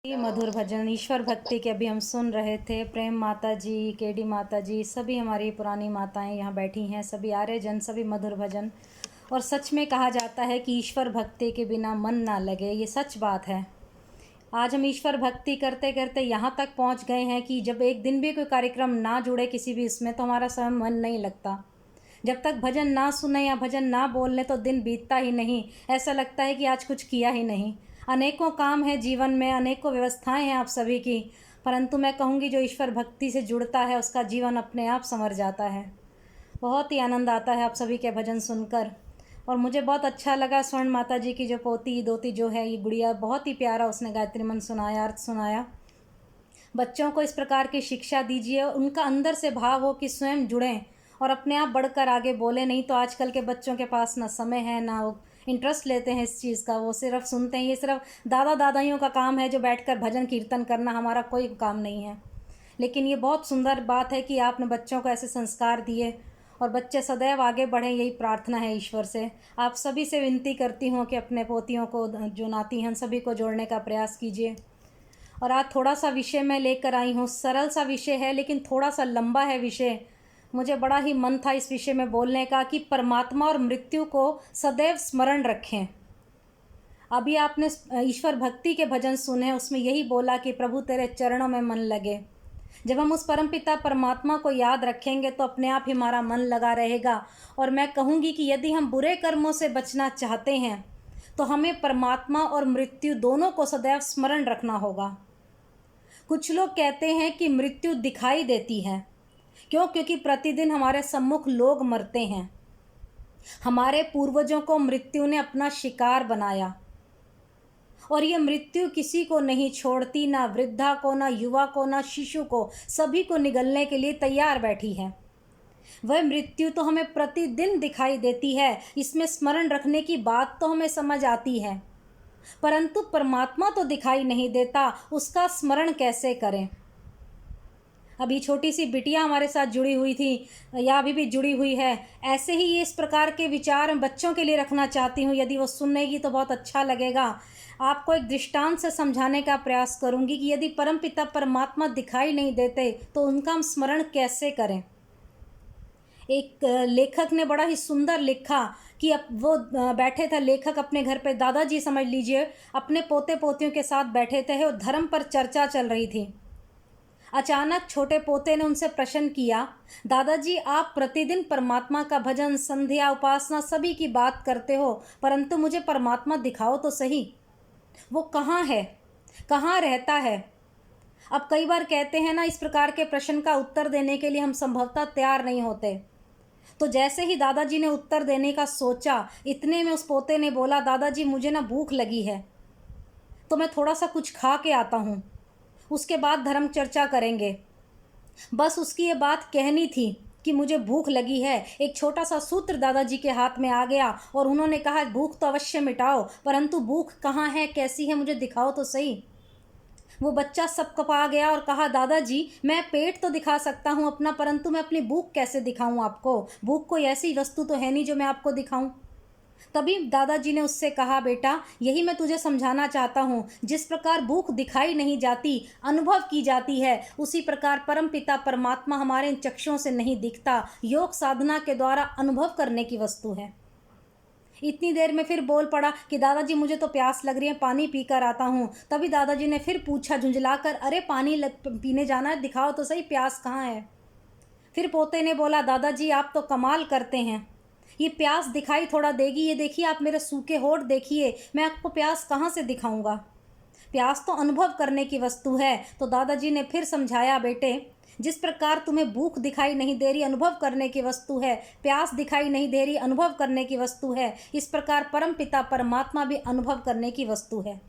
मधुर भजन ईश्वर भक्ति के अभी हम सुन रहे थे। प्रेम माता जी, केडी माता जी, सभी हमारी पुरानी माताएं यहाँ बैठी हैं, सभी आर्य जन, सभी मधुर भजन। और सच में कहा जाता है कि ईश्वर भक्ति के बिना मन ना लगे, ये सच बात है। आज हम ईश्वर भक्ति करते करते यहाँ तक पहुँच गए हैं कि जब एक दिन भी कोई कार्यक्रम ना जुड़े किसी भी इसमें, तो हमारा समय मन नहीं लगता। जब तक भजन ना सुने या भजन ना बोलने तो दिन बीतता ही नहीं, ऐसा लगता है कि आज कुछ किया ही नहीं। अनेकों काम है जीवन में, अनेकों व्यवस्थाएं हैं आप सभी की, परंतु मैं कहूँगी जो ईश्वर भक्ति से जुड़ता है उसका जीवन अपने आप संवर जाता है। बहुत ही आनंद आता है आप सभी के भजन सुनकर। और मुझे बहुत अच्छा लगा स्वर्ण माता जी की जो पोती दोती जो है, ये गुड़िया, बहुत ही प्यारा उसने गायत्री मंत्र सुनाया, अर्थ सुनाया। बच्चों को इस प्रकार की शिक्षा दीजिए, उनका अंदर से भाव हो कि स्वयं जुड़ें और अपने आप बढ़कर आगे बोले। नहीं तो आजकल के बच्चों के पास ना समय है, ना वो इंटरेस्ट लेते हैं इस चीज़ का, वो सिर्फ सुनते हैं। ये सिर्फ दादा दादाइयों का काम है जो बैठकर भजन कीर्तन करना, हमारा कोई काम नहीं है। लेकिन ये बहुत सुंदर बात है कि आपने बच्चों को ऐसे संस्कार दिए और बच्चे सदैव आगे बढ़ें, यही प्रार्थना है ईश्वर से। आप सभी से विनती करती हूँ कि अपने पोतियों को, जो नाती हैं, सभी को जोड़ने का प्रयास कीजिए। और आज थोड़ा सा विषय मैं लेकर आई हूँ, सरल सा विषय है लेकिन थोड़ा सा लंबा है विषय। मुझे बड़ा ही मन था इस विषय में बोलने का कि परमात्मा और मृत्यु को सदैव स्मरण रखें। अभी आपने ईश्वर भक्ति के भजन सुने, उसमें यही बोला कि प्रभु तेरे चरणों में मन लगे। जब हम उस परमपिता परमात्मा को याद रखेंगे तो अपने आप ही हमारा मन लगा रहेगा। और मैं कहूँगी कि यदि हम बुरे कर्मों से बचना चाहते हैं तो हमें परमात्मा और मृत्यु दोनों को सदैव स्मरण रखना होगा। कुछ लोग कहते हैं कि मृत्यु दिखाई देती है, क्योंकि प्रतिदिन हमारे सम्मुख लोग मरते हैं। हमारे पूर्वजों को मृत्यु ने अपना शिकार बनाया और ये मृत्यु किसी को नहीं छोड़ती, ना वृद्धा को, ना युवा को, ना शिशु को, सभी को निगलने के लिए तैयार बैठी है। वह मृत्यु तो हमें प्रतिदिन दिखाई देती है, इसमें स्मरण रखने की बात तो हमें समझ आती है, परंतु परमात्मा तो दिखाई नहीं देता, उसका स्मरण कैसे करें। अभी छोटी सी बिटिया हमारे साथ जुड़ी हुई थी या अभी भी जुड़ी हुई है। ऐसे ही ये इस प्रकार के विचार बच्चों के लिए रखना चाहती हूँ, यदि वो सुनेगी तो बहुत अच्छा लगेगा। आपको एक दृष्टांत से समझाने का प्रयास करूँगी कि यदि परमपिता परमात्मा दिखाई नहीं देते तो उनका हम स्मरण कैसे करें। एक लेखक ने बड़ा ही सुंदर लिखा कि अब वो बैठे थे, लेखक अपने घर पे, दादाजी समझ लीजिए, अपने पोते पोतियों के साथ बैठे थे और धर्म पर चर्चा चल रही थी। अचानक छोटे पोते ने उनसे प्रश्न किया, दादाजी आप प्रतिदिन परमात्मा का भजन, संध्या, उपासना सभी की बात करते हो, परंतु मुझे परमात्मा दिखाओ तो सही, वो कहाँ है, कहाँ रहता है। अब कई बार कहते हैं ना, इस प्रकार के प्रश्न का उत्तर देने के लिए हम संभवतः तैयार नहीं होते। तो जैसे ही दादाजी ने उत्तर देने का सोचा, इतने में उस पोते ने बोला, दादाजी मुझे ना भूख लगी है, तो मैं थोड़ा सा कुछ खा के आता हूँ, उसके बाद धर्म चर्चा करेंगे। बस उसकी ये बात कहनी थी कि मुझे भूख लगी है। एक छोटा सा सूत्र दादाजी के हाथ में आ गया और उन्होंने कहा, भूख तो अवश्य मिटाओ, परंतु भूख कहाँ है, कैसी है, मुझे दिखाओ तो सही। वो बच्चा सब कपा गया और कहा, दादाजी मैं पेट तो दिखा सकता हूँ अपना, परंतु मैं अपनी भूख कैसे दिखाऊँ आपको। भूख कोई ऐसी वस्तु तो है नहीं जो मैं आपको दिखाऊँ। तभी दादाजी ने उससे कहा, बेटा यही मैं तुझे समझाना चाहता हूँ, जिस प्रकार भूख दिखाई नहीं जाती, अनुभव की जाती है, उसी प्रकार परमपिता परमात्मा हमारे इन चक्षुओं से नहीं दिखता, योग साधना के द्वारा अनुभव करने की वस्तु है। इतनी देर में फिर बोल पड़ा कि दादाजी मुझे तो प्यास लग रही है, पानी पी कर आता हूँ। तभी दादाजी ने फिर पूछा झुंझलाकर, अरे पानी पीने जाना है, दिखाओ तो सही, प्यास कहाँ है। फिर पोते ने बोला, दादाजी आप तो कमाल करते हैं, ये प्यास दिखाई थोड़ा देगी, ये देखिए आप मेरे सूखे होठ देखिए, मैं आपको प्यास कहाँ से दिखाऊंगा। प्यास तो अनुभव करने की वस्तु है। तो दादाजी ने फिर समझाया, बेटे जिस प्रकार तुम्हें भूख दिखाई नहीं दे रही, अनुभव करने की वस्तु है, प्यास दिखाई नहीं दे रही, अनुभव करने की वस्तु है, इस प्रकार परमपिता परमात्मा भी अनुभव करने की वस्तु है।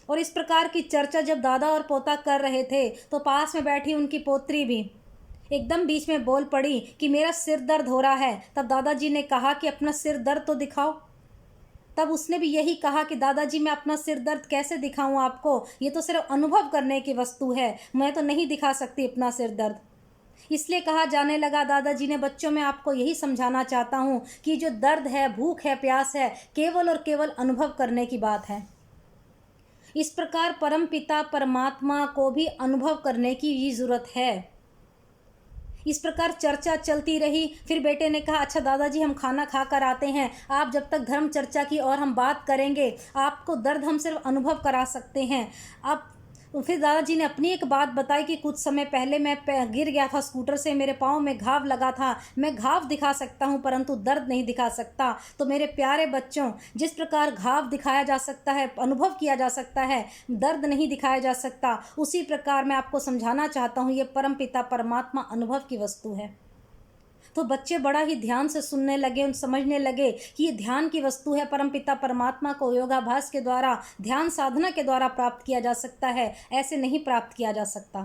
और इस प्रकार की चर्चा जब दादा और पोता कर रहे थे तो पास में बैठी उनकी पोत्री भी एकदम बीच में बोल पड़ी कि मेरा सिर दर्द हो रहा है। तब दादाजी ने कहा कि अपना सिर दर्द तो दिखाओ। तब उसने भी यही कहा कि दादाजी मैं अपना सिर दर्द कैसे दिखाऊं आपको, ये तो सिर्फ अनुभव करने की वस्तु है, मैं तो नहीं दिखा सकती अपना सिर दर्द। इसलिए कहा जाने लगा, दादाजी ने बच्चों में आपको यही समझाना चाहता हूँ कि जो दर्द है, भूख है, प्यास है, केवल और केवल अनुभव करने की बात है। इस प्रकार परम पिता परमात्मा को भी अनुभव करने की भी ज़रूरत है। इस प्रकार चर्चा चलती रही। फिर बेटे ने कहा, अच्छा दादाजी हम खाना खा कर आते हैं, आप जब तक धर्म चर्चा की और हम बात करेंगे, आपको दर्द हम सिर्फ अनुभव करा सकते हैं। आप फिर दादाजी ने अपनी एक बात बताई कि कुछ समय पहले मैं गिर गया था स्कूटर से, मेरे पाँव में घाव लगा था। मैं घाव दिखा सकता हूँ परंतु दर्द नहीं दिखा सकता। तो मेरे प्यारे बच्चों, जिस प्रकार घाव दिखाया जा सकता है, अनुभव किया जा सकता है, दर्द नहीं दिखाया जा सकता, उसी प्रकार मैं आपको समझाना चाहता हूँ, ये परमपिता परमात्मा अनुभव की वस्तु है। तो बच्चे बड़ा ही ध्यान से सुनने लगे, उन समझने लगे कि ये ध्यान की वस्तु है। परमपिता परमात्मा को योगाभ्यास के द्वारा, ध्यान साधना के द्वारा प्राप्त किया जा सकता है, ऐसे नहीं प्राप्त किया जा सकता।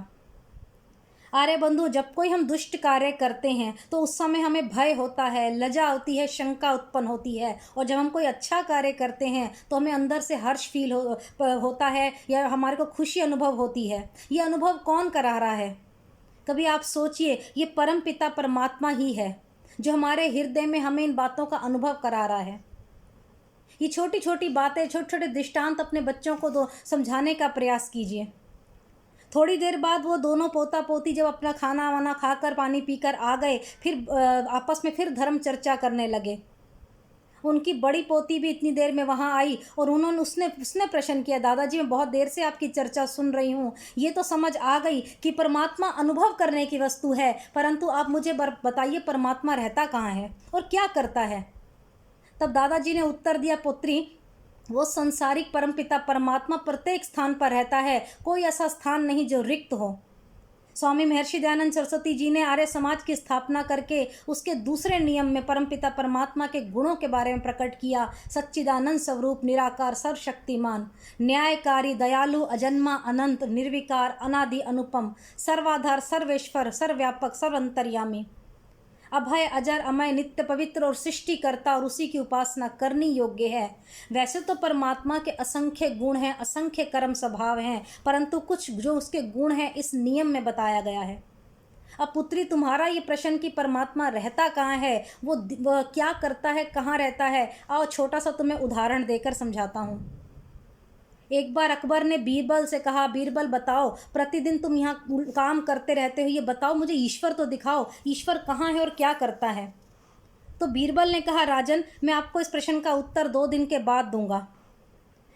आर्य बंधु, जब कोई हम दुष्ट कार्य करते हैं तो उस समय हमें भय होता है, लज्जा होती है, शंका उत्पन्न होती है। और जब हम कोई अच्छा कार्य करते हैं तो हमें अंदर से हर्ष फील होता है, या हमारे को खुशी अनुभव होती है। ये अनुभव कौन करा रहा है? कभी आप सोचिए, ये परम पिता परमात्मा ही है जो हमारे हृदय में हमें इन बातों का अनुभव करा रहा है। ये छोटी छोटी बातें, छोटे छोटे दृष्टांत अपने बच्चों को समझाने का प्रयास कीजिए। थोड़ी देर बाद वो दोनों पोता पोती जब अपना खाना वाना खाकर पानी पीकर आ गए, फिर आपस में फिर धर्म चर्चा करने लगे। उनकी बड़ी पोती भी इतनी देर में वहाँ आई और उसने प्रश्न किया, दादाजी मैं बहुत देर से आपकी चर्चा सुन रही हूँ, ये तो समझ आ गई कि परमात्मा अनुभव करने की वस्तु है, परंतु आप मुझे बताइए परमात्मा रहता कहाँ है और क्या करता है? तब दादाजी ने उत्तर दिया, पुत्री वो संसारिक परमपिता परमात्मा प्रत्येक स्थान पर रहता है, कोई ऐसा स्थान नहीं जो रिक्त हो। स्वामी महर्षि दयानंद सरस्वती जी ने आर्य समाज की स्थापना करके उसके दूसरे नियम में परमपिता परमात्मा के गुणों के बारे में प्रकट किया। सच्चिदानंद स्वरूप, निराकार, सर्वशक्तिमान, न्यायकारी, दयालु, अजन्मा, अनंत, निर्विकार, अनादि, अनुपम, सर्वाधार, सर्वेश्वर, सर्वव्यापक, सर्वंतर्यामी, अभय, अजर, अमय, नित्य पवित्र और सृष्टिकर्ता, और उसी की उपासना करनी योग्य है। वैसे तो परमात्मा के असंख्य गुण हैं, असंख्य कर्म स्वभाव हैं, परंतु कुछ जो उसके गुण हैं इस नियम में बताया गया है। अब पुत्री, तुम्हारा ये प्रश्न कि परमात्मा रहता कहाँ है, वो क्या करता है, कहाँ रहता है, आओ छोटा सा तुम्हें उदाहरण देकर समझाता हूँ। एक बार अकबर ने बीरबल से कहा, बीरबल बताओ, प्रतिदिन तुम यहाँ काम करते रहते हो, ये बताओ मुझे ईश्वर तो दिखाओ, ईश्वर कहाँ है और क्या करता है? तो बीरबल ने कहा, राजन मैं आपको इस प्रश्न का उत्तर 2 दिन के बाद दूंगा।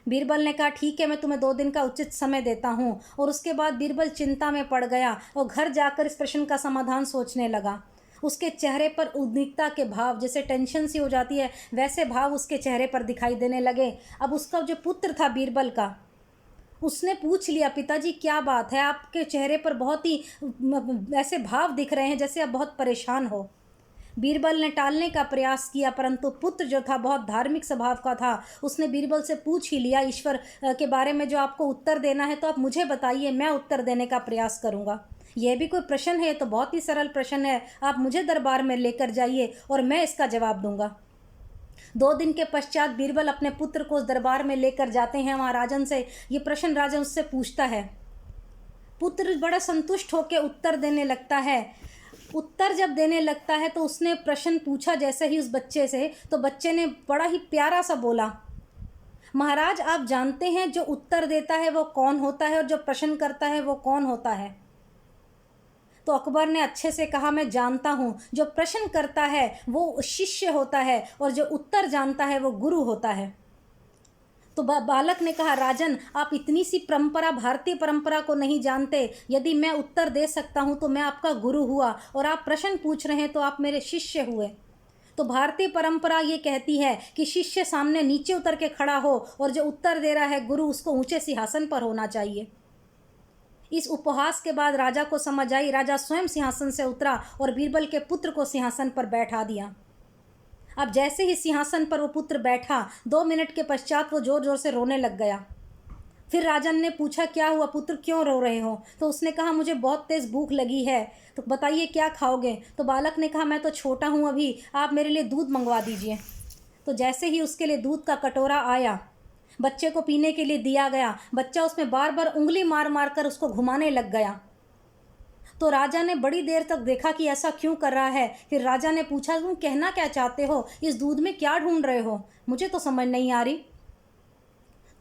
बीरबल ने कहा, ठीक है, मैं तुम्हें 2 दिन का उचित समय देता हूँ। और उसके बाद बीरबल चिंता में पड़ गया और घर जाकर इस प्रश्न का समाधान सोचने लगा। उसके चेहरे पर उद्विग्नता के भाव, जैसे टेंशन सी हो जाती है वैसे भाव उसके चेहरे पर दिखाई देने लगे। अब उसका जो पुत्र था बीरबल का, उसने पूछ लिया, पिताजी क्या बात है, आपके चेहरे पर बहुत ही ऐसे भाव दिख रहे हैं जैसे आप बहुत परेशान हो। बीरबल ने टालने का प्रयास किया, परंतु पुत्र जो था बहुत धार्मिक स्वभाव का था। उसने बीरबल से पूछ ही लिया, ईश्वर के बारे में जो आपको उत्तर देना है तो आप मुझे बताइए, मैं उत्तर देने का प्रयास करूँगा। यह भी कोई प्रश्न है तो बहुत ही सरल प्रश्न है, आप मुझे दरबार में लेकर जाइए और मैं इसका जवाब दूंगा। 2 दिन के पश्चात बीरबल अपने पुत्र को उस दरबार में लेकर जाते हैं। वहाँ राजन से ये प्रश्न राजन उससे पूछता है। पुत्र बड़ा संतुष्ट होकर उत्तर देने लगता है। उत्तर जब देने लगता है तो उसने प्रश्न पूछा जैसे ही उस बच्चे से, तो बच्चे ने बड़ा ही प्यारा सा बोला, महाराज आप जानते हैं जो उत्तर देता है वो कौन होता है और जो प्रश्न करता है वो कौन होता है? तो अकबर ने अच्छे से कहा, मैं जानता हूँ, जो प्रश्न करता है वो शिष्य होता है और जो उत्तर जानता है वो गुरु होता है। तो बालक ने कहा, राजन आप इतनी सी परंपरा, भारतीय परंपरा को नहीं जानते। यदि मैं उत्तर दे सकता हूँ तो मैं आपका गुरु हुआ, और आप प्रश्न पूछ रहे हैं तो आप मेरे शिष्य हुए। तो भारतीय परंपरा ये कहती है कि शिष्य सामने नीचे उतर के खड़ा हो और जो उत्तर दे रहा है गुरु, उसको ऊंचे सिंहासन पर होना चाहिए। इस उपहास के बाद राजा को समझ आई। राजा स्वयं सिंहासन से उतरा और बीरबल के पुत्र को सिंहासन पर बैठा दिया। अब जैसे ही सिंहासन पर वो पुत्र बैठा, 2 मिनट के पश्चात वो जोर जोर से रोने लग गया। फिर राजन ने पूछा, क्या हुआ पुत्र, क्यों रो रहे हो? तो उसने कहा, मुझे बहुत तेज़ भूख लगी है, तो बताइए क्या खाओगे? तो बालक ने कहा, मैं तो छोटा हूँ अभी, आप मेरे लिए दूध मंगवा दीजिए। तो जैसे ही उसके लिए दूध का कटोरा आया, बच्चे को पीने के लिए दिया गया, बच्चा उसमें बार बार उंगली मार मार कर उसको घुमाने लग गया। तो राजा ने बड़ी देर तक देखा कि ऐसा क्यों कर रहा है। फिर राजा ने पूछा, तुम कहना क्या चाहते हो, इस दूध में क्या ढूंढ रहे हो, मुझे तो समझ नहीं आ रही।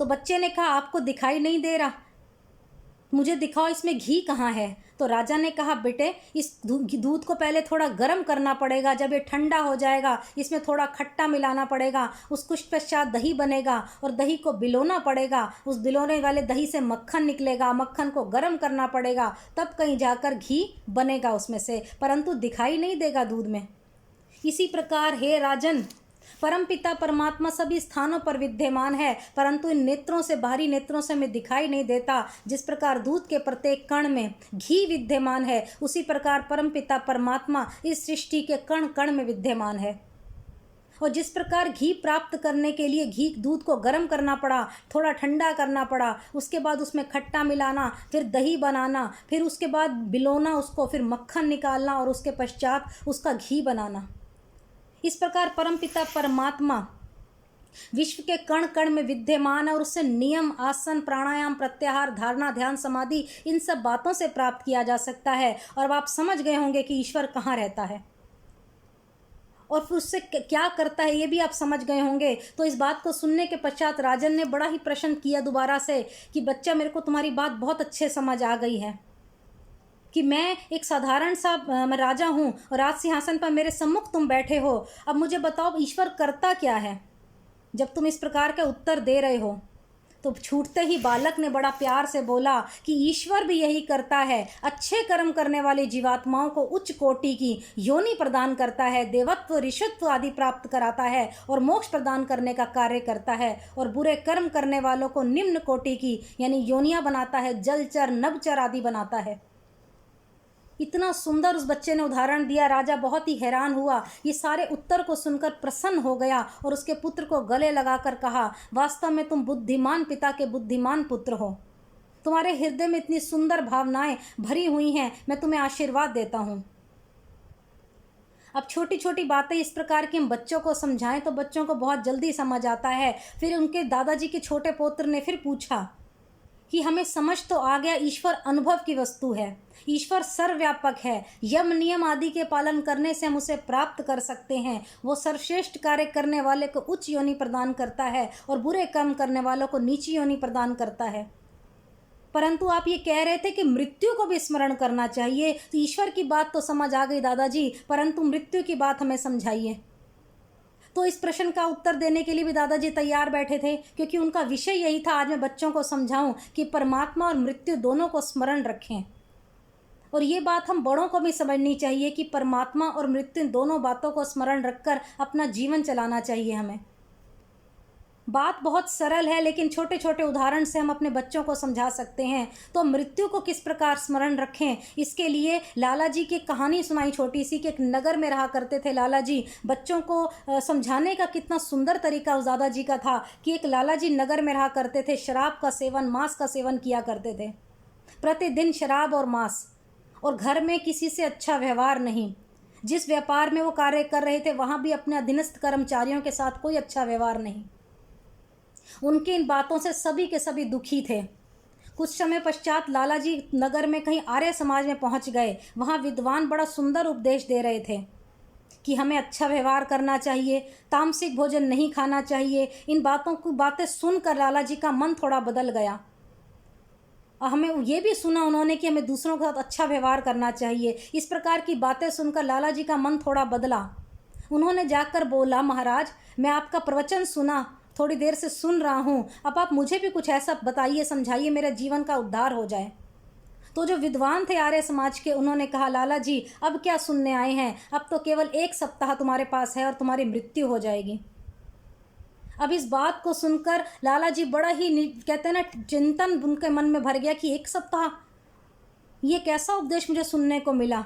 तो बच्चे ने कहा आपको दिखाई नहीं दे रहा, मुझे दिखाओ इसमें घी कहाँ है। तो राजा ने कहा बेटे इस दूध को पहले थोड़ा गर्म करना पड़ेगा, जब ये ठंडा हो जाएगा इसमें थोड़ा खट्टा मिलाना पड़ेगा, उस कुछ पश्चात दही बनेगा और दही को बिलोना पड़ेगा, उस बिलोने वाले दही से मक्खन निकलेगा, मक्खन को गर्म करना पड़ेगा, तब कहीं जाकर घी बनेगा उसमें से, परंतु दिखाई नहीं देगा दूध में। इसी प्रकार हे राजन, परमपिता परमात्मा सभी स्थानों पर विद्यमान है, परंतु इन नेत्रों से, बाहरी नेत्रों से हमें दिखाई नहीं देता। जिस प्रकार दूध के प्रत्येक कण में घी विद्यमान है, उसी प्रकार परमपिता परमात्मा इस सृष्टि के कण कण में विद्यमान है। और जिस प्रकार घी प्राप्त करने के लिए घी दूध को गर्म करना पड़ा, थोड़ा ठंडा करना पड़ा, उसके बाद उसमें खट्टा मिलाना, फिर दही बनाना, फिर उसके बाद बिलोना उसको, फिर मक्खन निकालना और उसके पश्चात उसका घी बनाना, इस प्रकार परमपिता परमात्मा विश्व के कण कण में विद्यमान है और उससे नियम, आसन, प्राणायाम, प्रत्याहार, धारणा, ध्यान, समाधि, इन सब बातों से प्राप्त किया जा सकता है। और अब आप समझ गए होंगे कि ईश्वर कहाँ रहता है और फिर उससे क्या करता है, ये भी आप समझ गए होंगे। तो इस बात को सुनने के पश्चात राजन ने बड़ा ही प्रश्न किया दोबारा से कि बच्चा, मेरे को तुम्हारी बात बहुत अच्छे समझ आ गई है कि मैं एक साधारण सा मैं राजा हूँ और राज सिंहासन पर मेरे सम्मुख तुम बैठे हो। अब मुझे बताओ ईश्वर करता क्या है। जब तुम इस प्रकार का उत्तर दे रहे हो तो छूटते ही बालक ने बड़ा प्यार से बोला कि ईश्वर भी यही करता है, अच्छे कर्म करने वाली जीवात्माओं को उच्च कोटि की योनि प्रदान करता है, देवत्व, ऋषित्व आदि प्राप्त कराता है और मोक्ष प्रदान करने का कार्य करता है, और बुरे कर्म करने वालों को निम्न कोटि की यानी योनियां बनाता है, जलचर, नभचर आदि बनाता है। इतना सुंदर उस बच्चे ने उदाहरण दिया, राजा बहुत ही हैरान हुआ। ये सारे उत्तर को सुनकर प्रसन्न हो गया और उसके पुत्र को गले लगाकर कहा, वास्तव में तुम बुद्धिमान पिता के बुद्धिमान पुत्र हो, तुम्हारे हृदय में इतनी सुंदर भावनाएं भरी हुई हैं, मैं तुम्हें आशीर्वाद देता हूँ। अब छोटी छोटी बातें इस प्रकार की हम बच्चों को समझाएं तो बच्चों को बहुत जल्दी समझ आता है। फिर उनके दादाजी के छोटे पुत्र ने फिर पूछा कि हमें समझ तो आ गया, ईश्वर अनुभव की वस्तु है, ईश्वर सर्वव्यापक है, यम नियम आदि के पालन करने से हम उसे प्राप्त कर सकते हैं, वो सर्वश्रेष्ठ कार्य करने वाले को उच्च योनि प्रदान करता है और बुरे कर्म करने वालों को नीची योनि प्रदान करता है। परंतु आप ये कह रहे थे कि मृत्यु को भी स्मरण करना चाहिए, तो ईश्वर की बात तो समझ आ गई दादाजी, परंतु मृत्यु की बात हमें समझाइए। तो इस प्रश्न का उत्तर देने के लिए भी दादाजी तैयार बैठे थे, क्योंकि उनका विषय यही था, आज मैं बच्चों को समझाऊं कि परमात्मा और मृत्यु दोनों को स्मरण रखें। और ये बात हम बड़ों को भी समझनी चाहिए कि परमात्मा और मृत्यु दोनों बातों को स्मरण रखकर अपना जीवन चलाना चाहिए हमें। बात बहुत सरल है, लेकिन छोटे छोटे उदाहरण से हम अपने बच्चों को समझा सकते हैं। तो मृत्यु को किस प्रकार स्मरण रखें, इसके लिए लाला जी की कहानी सुनाई छोटी सी कि एक नगर में रहा करते थे लाला जी। बच्चों को समझाने का कितना सुंदर तरीका उस दादाजी का था कि एक लाला जी नगर में रहा करते थे, शराब का सेवन, मांस का सेवन किया करते थे, प्रतिदिन शराब और मांस, और घर में किसी से अच्छा व्यवहार नहीं। जिस व्यापार में वो कार्य कर रहे थे वहाँ भी अपने अधीनस्थ कर्मचारियों के साथ कोई अच्छा व्यवहार नहीं। उनकी इन बातों से सभी के सभी दुखी थे। कुछ समय पश्चात लाला जी नगर में कहीं आर्य समाज में पहुंच गए। वहाँ विद्वान बड़ा सुंदर उपदेश दे रहे थे कि हमें अच्छा व्यवहार करना चाहिए, तामसिक भोजन नहीं खाना चाहिए। इन बातें सुनकर लाला जी का मन थोड़ा बदल गया। हमें ये भी सुना उन्होंने कि हमें दूसरों के साथ अच्छा व्यवहार करना चाहिए। इस प्रकार की बातें सुनकर लाला जी का मन थोड़ा बदला। उन्होंने जाकर बोला, महाराज मैं आपका प्रवचन सुना, थोड़ी देर से सुन रहा हूँ, अब आप मुझे भी कुछ ऐसा बताइए, समझाइए, मेरे जीवन का उद्धार हो जाए। तो जो विद्वान थे आर्य समाज के, उन्होंने कहा, लाला जी अब क्या सुनने आए हैं, अब तो केवल 1 सप्ताह तुम्हारे पास है और तुम्हारी मृत्यु हो जाएगी। अब इस बात को सुनकर लाला जी बड़ा ही कहते हैं ना, चिंतन उनके मन में भर गया कि 1 सप्ताह, ये कैसा उपदेश मुझे सुनने को मिला।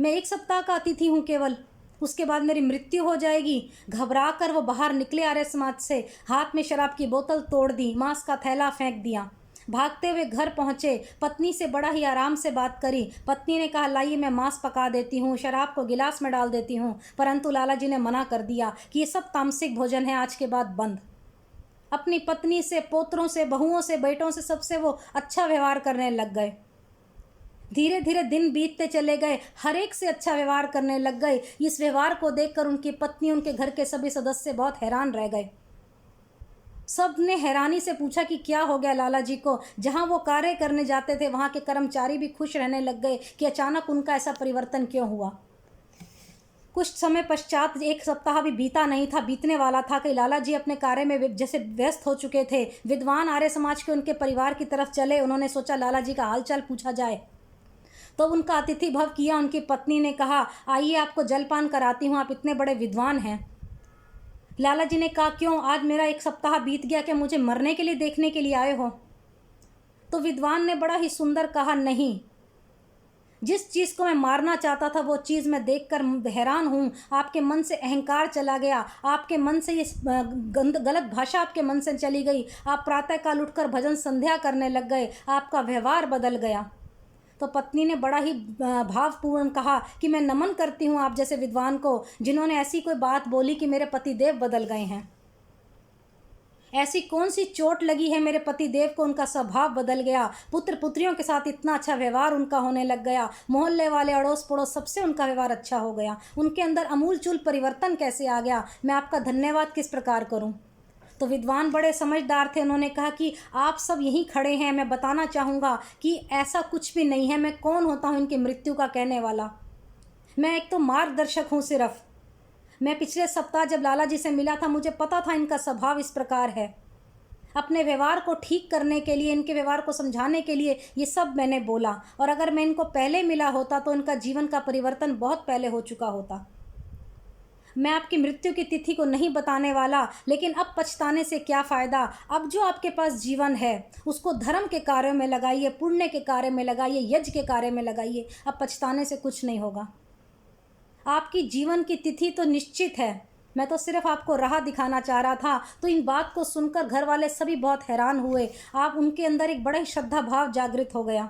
मैं 1 सप्ताह का अतिथि हूँ केवल, उसके बाद मेरी मृत्यु हो जाएगी। घबरा कर वो बाहर निकले आर्य समाज से, हाथ में शराब की बोतल तोड़ दी, मांस का थैला फेंक दिया, भागते हुए घर पहुंचे। पत्नी से बड़ा ही आराम से बात करी। पत्नी ने कहा, लाइए मैं मांस पका देती हूँ, शराब को गिलास में डाल देती हूँ। परंतु लाला जी ने मना कर दिया कि ये सब तामसिक भोजन है, आज के बाद बंद। अपनी पत्नी से, पोतरों से, बहुओं से, बेटों से, सबसे वो अच्छा व्यवहार करने लग गए। धीरे धीरे दिन बीतते चले गए, हर एक से अच्छा व्यवहार करने लग गए। इस व्यवहार को देखकर उनकी पत्नी, उनके घर के सभी सदस्य बहुत हैरान रह गए। सब ने हैरानी से पूछा कि क्या हो गया लाला जी को। जहाँ वो कार्य करने जाते थे वहाँ के कर्मचारी भी खुश रहने लग गए कि अचानक उनका ऐसा परिवर्तन क्यों हुआ। कुछ समय पश्चात, एक सप्ताह भी बीता नहीं था, बीतने वाला था कि लाला जी अपने कार्य में जैसे व्यस्त हो चुके थे। विद्वान आर्य समाज के उनके परिवार की तरफ चले। उन्होंने सोचा लाला जी का हालचाल पूछा जाए, तो उनका अतिथि भव किया। उनकी पत्नी ने कहा, आइए आपको जलपान कराती हूँ, आप इतने बड़े विद्वान हैं। लाला जी ने कहा, क्यों, आज मेरा एक सप्ताह बीत गया, क्या मुझे मरने के लिए देखने के लिए आए हो? तो विद्वान ने बड़ा ही सुंदर कहा, नहीं, जिस चीज़ को मैं मारना चाहता था वो चीज़ मैं देखकर हैरान हूँ। आपके मन से अहंकार चला गया, आपके मन से ये गलत भाषा आपके मन से चली गई। आप प्रातःकाल उठकर भजन संध्या करने लग गए, आपका व्यवहार बदल गया। तो पत्नी ने बड़ा ही भावपूर्ण कहा कि मैं नमन करती हूँ आप जैसे विद्वान को, जिन्होंने ऐसी कोई बात बोली कि मेरे पति देव बदल गए हैं। ऐसी कौन सी चोट लगी है मेरे पति देव को, उनका स्वभाव बदल गया, पुत्र पुत्रियों के साथ इतना अच्छा व्यवहार उनका होने लग गया, मोहल्ले वाले अड़ोस पड़ोस सबसे उनका व्यवहार अच्छा हो गया, उनके अंदर अमूलचूल परिवर्तन कैसे आ गया, मैं आपका धन्यवाद किस प्रकार करूं। तो विद्वान बड़े समझदार थे, उन्होंने कहा कि आप सब यहीं खड़े हैं, मैं बताना चाहूँगा कि ऐसा कुछ भी नहीं है। मैं कौन होता हूँ इनकी मृत्यु का कहने वाला? मैं एक तो मार्गदर्शक हूँ सिर्फ। मैं पिछले सप्ताह जब लाला जी से मिला था, मुझे पता था इनका स्वभाव इस प्रकार है। अपने व्यवहार को ठीक करने के लिए, इनके व्यवहार को समझाने के लिए ये सब मैंने बोला, और अगर मैं इनको पहले मिला होता तो इनका जीवन का परिवर्तन बहुत पहले हो चुका होता। मैं आपकी मृत्यु की तिथि को नहीं बताने वाला, लेकिन अब पछताने से क्या फ़ायदा। अब जो आपके पास जीवन है उसको धर्म के कार्यों में लगाइए, पुण्य के कार्य में लगाइए, यज्ञ के कार्य में लगाइए। अब पछताने से कुछ नहीं होगा। आपकी जीवन की तिथि तो निश्चित है। मैं तो सिर्फ आपको राह दिखाना चाह रहा था। तो इन बात को सुनकर घर वाले सभी बहुत हैरान हुए। आप उनके अंदर एक बड़ा ही श्रद्धा भाव जागृत हो गया।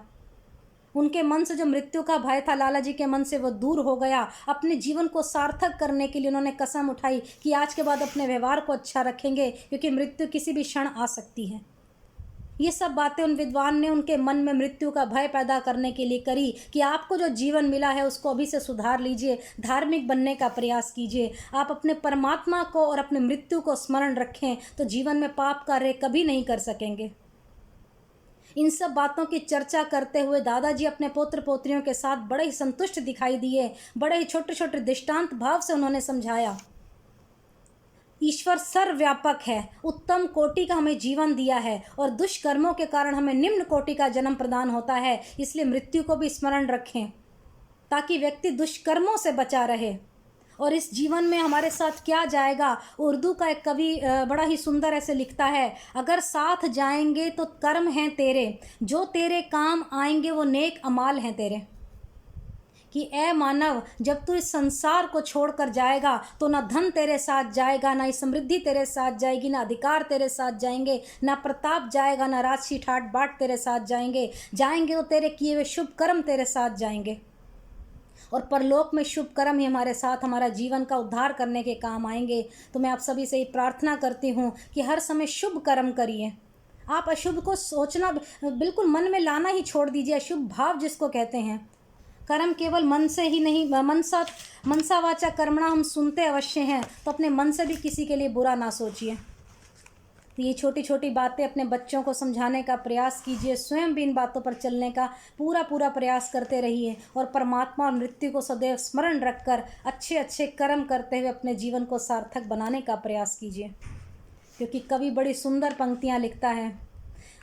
उनके मन से जो मृत्यु का भय था, लाला जी के मन से वो दूर हो गया। अपने जीवन को सार्थक करने के लिए उन्होंने कसम उठाई कि आज के बाद अपने व्यवहार को अच्छा रखेंगे, क्योंकि मृत्यु किसी भी क्षण आ सकती है। ये सब बातें उन विद्वान ने उनके मन में मृत्यु का भय पैदा करने के लिए करी कि आपको जो जीवन मिला है उसको अभी से सुधार लीजिए, धार्मिक बनने का प्रयास कीजिए। आप अपने परमात्मा को और अपने मृत्यु को स्मरण रखें तो जीवन में पाप कार्य कभी नहीं कर सकेंगे। इन सब बातों की चर्चा करते हुए दादाजी अपने पुत्र पोत्रियों के साथ बड़े ही संतुष्ट दिखाई दिए। बड़े ही छोटे छोटे दृष्टांत भाव से उन्होंने समझाया। ईश्वर सर्वव्यापक है, उत्तम कोटि का हमें जीवन दिया है, और दुष्कर्मों के कारण हमें निम्न कोटि का जन्म प्रदान होता है। इसलिए मृत्यु को भी स्मरण रखें ताकि व्यक्ति दुष्कर्मों से बचा रहे। और इस जीवन में हमारे साथ क्या जाएगा, उर्दू का एक कवि बड़ा ही सुंदर ऐसे लिखता है, अगर साथ जाएंगे तो कर्म हैं तेरे, जो तेरे काम आएंगे वो नेक अमाल हैं तेरे। कि ए मानव, जब तू इस संसार को छोड़कर जाएगा तो ना धन तेरे साथ जाएगा, ना समृद्धि तेरे साथ जाएगी, ना अधिकार तेरे साथ जाएंगे, ना प्रताप जाएगा, ना राजसी ठाट बाट तेरे साथ जाएंगे। जाएंगे तो तेरे किए हुए शुभ कर्म तेरे साथ जाएंगे, और परलोक में शुभ कर्म ही हमारे साथ हमारा जीवन का उद्धार करने के काम आएंगे। तो मैं आप सभी से ही प्रार्थना करती हूँ कि हर समय शुभ कर्म करिए। आप अशुभ को सोचना बिल्कुल मन में लाना ही छोड़ दीजिए। अशुभ भाव जिसको कहते हैं, कर्म केवल मन से ही नहीं, मनसा वाचा कर्मणा हम सुनते अवश्य हैं, तो अपने मन से भी किसी के लिए बुरा ना सोचिए। तो ये छोटी छोटी बातें अपने बच्चों को समझाने का प्रयास कीजिए, स्वयं भी इन बातों पर चलने का पूरा प्रयास करते रहिए, और परमात्मा और मृत्यु को सदैव स्मरण रखकर अच्छे अच्छे कर्म करते हुए अपने जीवन को सार्थक बनाने का प्रयास कीजिए। क्योंकि कवि बड़ी सुंदर पंक्तियाँ लिखता है,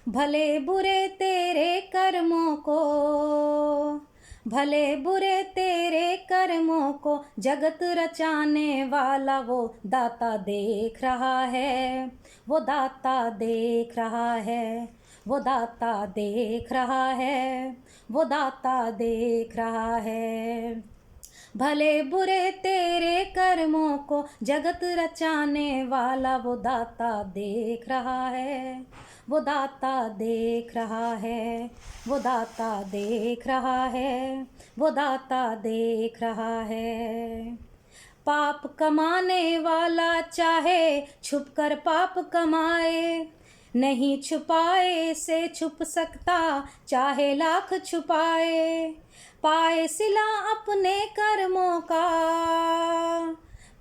भले बुरे तेरे कर्मों को, भले बुरे तेरे कर्मों को जगत रचाने वाला वो दाता देख रहा है, वो दाता देख रहा है, वो दाता देख रहा है, वो दाता देख रहा है। भले बुरे तेरे कर्मों को जगत रचाने वाला वो दाता देख रहा है, वो दाता देख रहा है, वो दाता देख रहा है, वो दाता देख रहा है। पाप कमाने वाला चाहे छुप कर पाप कमाए, नहीं छुपाए से छुप सकता चाहे लाख छुपाए। पाए सिला अपने कर्मों का,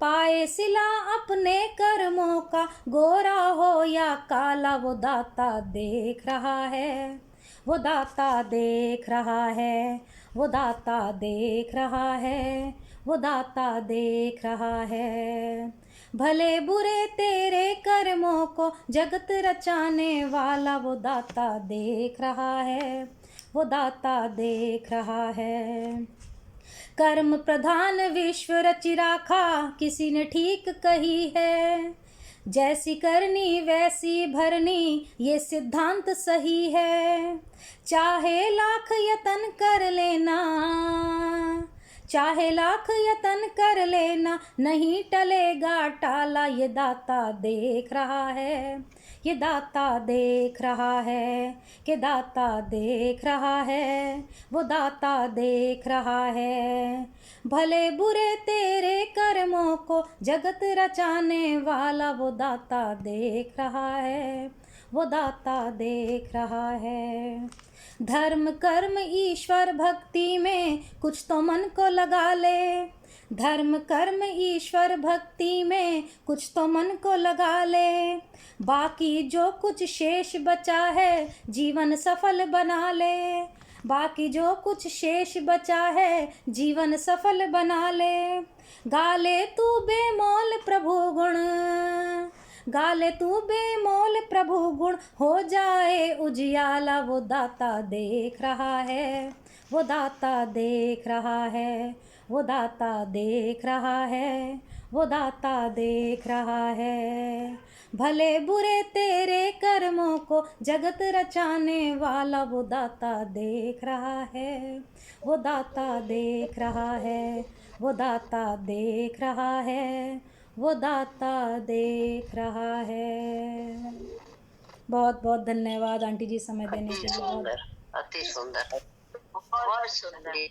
पाए सिला अपने कर्मों का, गोरा हो या काला वो दाता देख रहा है, वो दाता देख रहा है, वो दाता देख रहा है, वो दाता देख रहा है। भले बुरे तेरे कर्मों को जगत रचाने वाला वो दाता देख रहा है, वो दाता देख रहा है। कर्म प्रधान विश्व रचि राखा किसी ने ठीक कही है, जैसी करनी वैसी भरनी ये सिद्धांत सही है। चाहे लाख यतन कर लेना, चाहे लाख यतन कर लेना, नहीं टलेगा टाला, ये दाता देख रहा है, ये दाता देख रहा है, कि दाता देख रहा है, वो दाता देख रहा है। भले बुरे तेरे कर्मों को जगत रचाने वाला वो दाता देख रहा है, वो दाता देख रहा है। धर्म कर्म ईश्वर भक्ति में कुछ तो मन को लगा ले, धर्म कर्म ईश्वर भक्ति में कुछ तो मन को लगा ले, बाकी जो कुछ शेष बचा है जीवन सफल बना ले, बाकी जो कुछ शेष बचा है जीवन सफल बना ले। गाले तू बेमोल प्रभु गुण, गाले तू बेमोल प्रभु गुण, हो जाए उजियाला वो दाता देख रहा है, वो दाता देख रहा है, वो दाता देख रहा है, वो दाता देख रहा है। भले बुरे तेरे कर्मों को जगत रचाने वाला वो दाता देख रहा है, वो दाता देख रहा है, वो दाता देख रहा है, वो दाता देख रहा है। बहुत बहुत धन्यवाद आंटी जी समय देने के लिए। अति सुंदर, बहुत सुंदर।